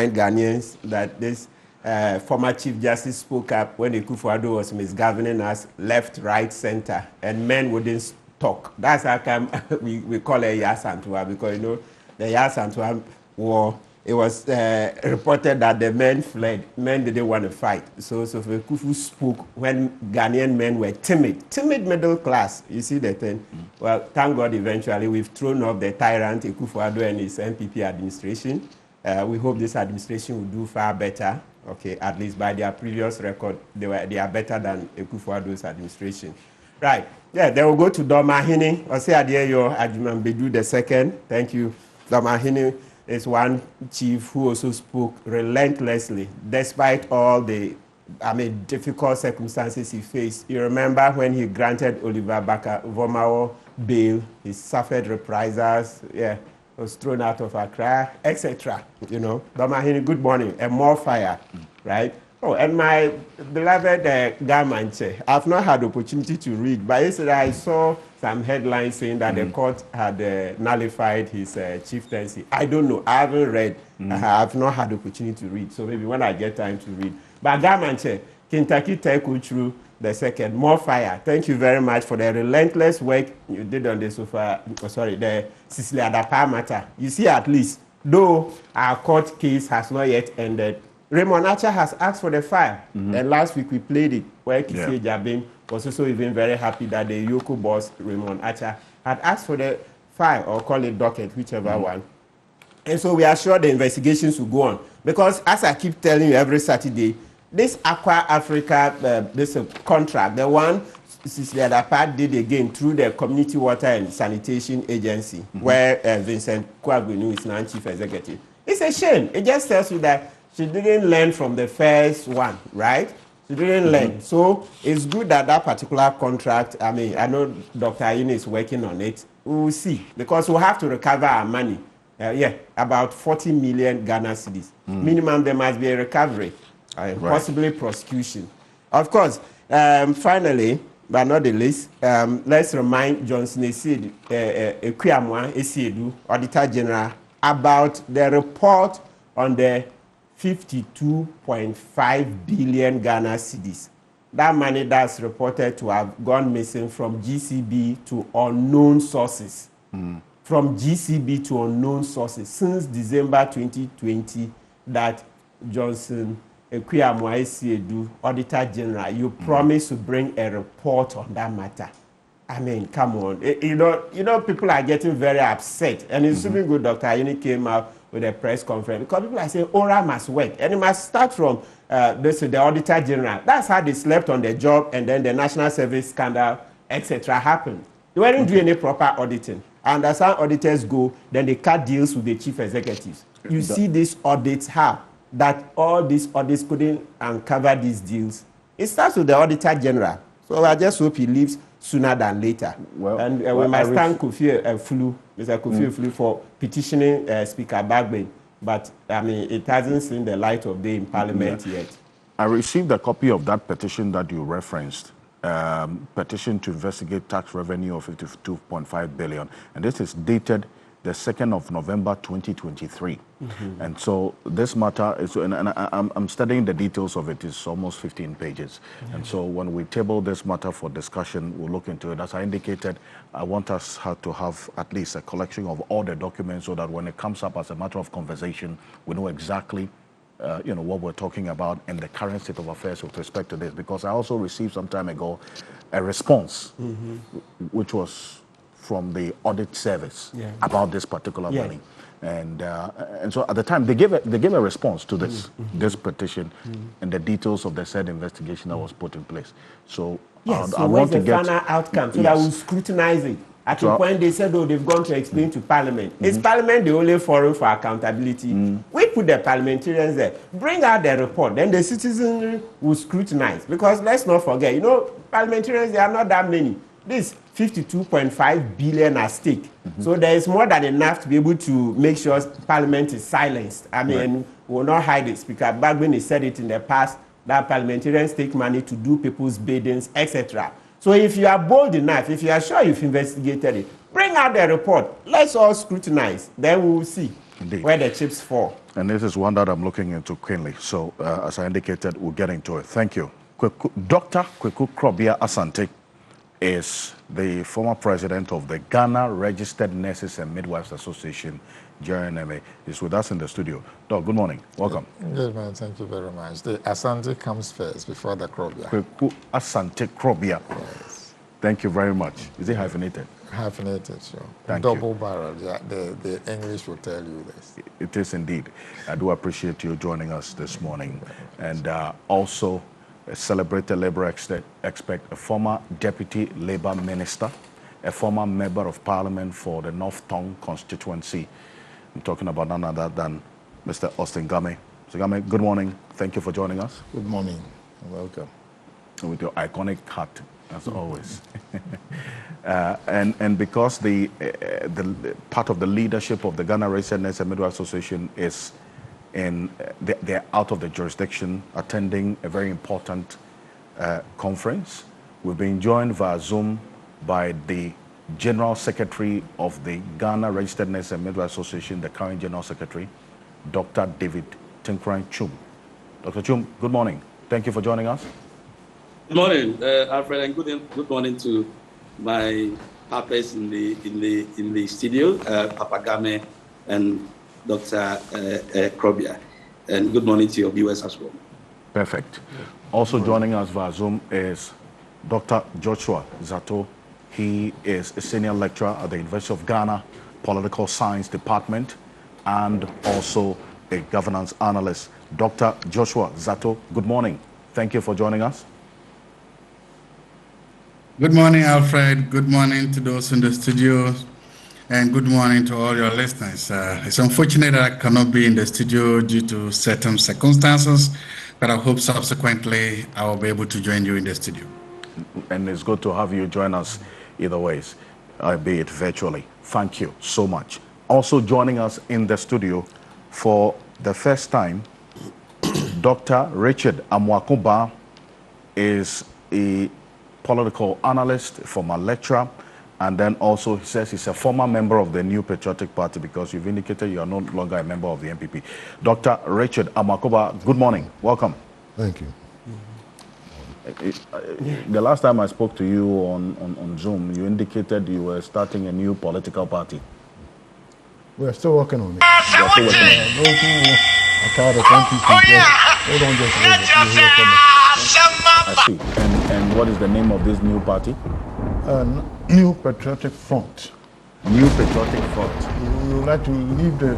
Ghanaians that this former Chief Justice spoke up when Akufo-Addo was misgoverning us left, right, center, and men wouldn't talk. That's how come we call it Yasantua, because you know the Yasantua war. It was reported that the men fled. Men didn't want to fight. So Akufo spoke when Ghanaian men were timid middle class. You see the thing. Well, thank God, eventually we've thrown off the tyrant Akufo-Addo and his NPP administration. We hope this administration will do far better. Okay, at least by their previous record, they are better than Akufo-Addo's administration. Right. Yeah, they will go to Domahini. Ose Adeyo Ajumambedu II. Thank you. Domahini is one chief who also spoke relentlessly, despite all the difficult circumstances he faced. You remember when he granted Oliver Barker-Vormawor bail, he suffered reprisals. Yeah. Was thrown out of Accra, etc. You know, Domahini, good morning, and more fire, right? Oh, and my beloved Gamanche, I've not had the opportunity to read, but yesterday I saw some headlines saying that the court had nullified his chieftaincy. I don't know, I haven't read, I've not had the opportunity to read, so maybe when I get time to read. But Gamanche, Kentucky Č0rrupť II, more fire. Thank you very much for the relentless work you did on the the Cecilia Adapa matter. You see, at least, though our court case has not yet ended, Raymond Archer has asked for the file. And last week we played it, where Kesi Jabin was also even very happy that the Yoko boss, Raymond Archer, had asked for the file, or call it docket, whichever one. And so we are sure the investigations will go on. Because as I keep telling you every Saturday, this Aqua Africa, this contract, the one Cecilia Adapa did again through the Community Water and Sanitation Agency, where Vincent Kwagwinu is now chief executive. It's a shame. It just tells you that she didn't learn from the first one, right? She didn't learn. So it's good that that particular contract, I know Dr. Ayin is working on it. We will see, because we'll have to recover our money. About 40 million Ghana cedis. Minimum, there must be a recovery. Possibly prosecution. Of course, finally, but not the least, let's remind Johnson Esiedu, Auditor General, about the report on the 52.5 billion Ghana cedis. That money that's reported to have gone missing from GCB to unknown sources. From GCB to unknown sources since December 2020, that Johnson Esiedu, Auditor General, you promised to bring a report on that matter. I mean, come on. You know, people are getting very upset. And it's super good Dr. Ayini came out with a press conference, because people are saying ORA must work. And it must start from the Auditor General. That's how they slept on the job, and then the National Service scandal, etc. happened. They weren't doing any proper auditing. And as our auditors go, then they cut deals with the chief executives. You see these audits how that all these audits couldn't uncover these deals. It starts with the Auditor General. So I just hope he leaves sooner than later. Well, and we must thank Kofi Flu, Mr. Kofi Flu, for petitioning Speaker Bagbe. But, it hasn't seen the light of day in Parliament yet. I received a copy of that petition that you referenced, petition to investigate tax revenue of 52.5 billion. And this is dated the 2nd of November 2023. And so this matter is, and I'm studying the details of it, it's almost 15 pages. And so when we table this matter for discussion, we'll look into it. As I indicated, I want us to have at least a collection of all the documents, so that when it comes up as a matter of conversation, we know exactly what we're talking about and the current state of affairs with respect to this. Because I also received some time ago a response, which was from the audit service about this particular money. And so at the time, they gave a response to this this petition and the details of the said investigation that was put in place. So I want to get the final outcome, so that we'll scrutinize it. At the point they said, they've gone to explain to Parliament. Is Parliament the only forum for accountability? We put the parliamentarians there. Bring out the report. Then the citizens will scrutinize. Because let's not forget, parliamentarians, they are not that many. this 52.5 billion at stake. So there is more than enough to be able to make sure Parliament is silenced. I mean, we will not hide it. Speaker Bagwin said it in the past, that parliamentarians take money to do people's biddings, etc. So if you are bold enough, if you are sure you've investigated it, bring out the report. Let's all scrutinize. Then we will see where the chips fall. And this is one that I'm looking into keenly. So as I indicated, we'll get into it. Thank you. Dr. Č0rrupť Asante is the former president of the Ghana Registered Nurses and Midwives Association, JNMA. He's with us in the studio. Doc, good morning. Welcome. Good man, thank you very much. The Asante comes first before the Č0rrupť. Č0rrupť Asante. Yes. Thank you very much. Is it hyphenated? Hyphenated, sure. Thank Double you. barrel. Yeah, the English will tell you this. It is indeed. I do appreciate you joining us this morning. And also, a celebrated labor expert, a former deputy labor minister, a former member of parliament for the North Tongue constituency. I'm talking about none other than Mr. Austin Game. Mr. Game, good morning. Thank you for joining us. Good morning. Welcome. With your iconic hat, as always. And because the part of the leadership of the Ghana Registered Nurses and Midwives Association is they're out of the jurisdiction, attending a very important conference. We've been joined via Zoom by the General Secretary of the Ghana Registered Nurses and Midwives Association, the current General Secretary, Dr. David Č0rrupť. Dr. Č0rrupť, good morning. Thank you for joining us. Good morning, Alfred, and good morning to my papas in the studio, Papa Game and Dr. Č0rrupť, and good morning to your viewers as well. Perfect. Also joining us via Zoom is Dr. Joshua Zato. He is a senior lecturer at the University of Ghana Political Science Department and also a governance analyst. Dr. Joshua Zato, good morning. Thank you for joining us. Good morning, Alfred. Good morning to those in the studio. And good morning to all your listeners. It's unfortunate that I cannot be in the studio due to certain circumstances, but I hope subsequently I will be able to join you in the studio. And it's good to have you join us either ways, albeit virtually. Thank you so much. Also joining us in the studio for the first time, Dr. Richard Amwakuba is a political analyst, former lecturer, and then also he says he's a former member of the New Patriotic Party because you've indicated you are no longer a member of the NPP. Dr. Richard Amwakuba, good morning. Welcome. Thank you. The last time I spoke to you on Zoom, you indicated you were starting a new political party. We're still working on it. You're still working on it. Those who are tired of NPP, hold on just a little bit. You'll hear from me. I see. And what is the name of this new party? New Patriotic Front. New Patriotic Front. We would like to leave the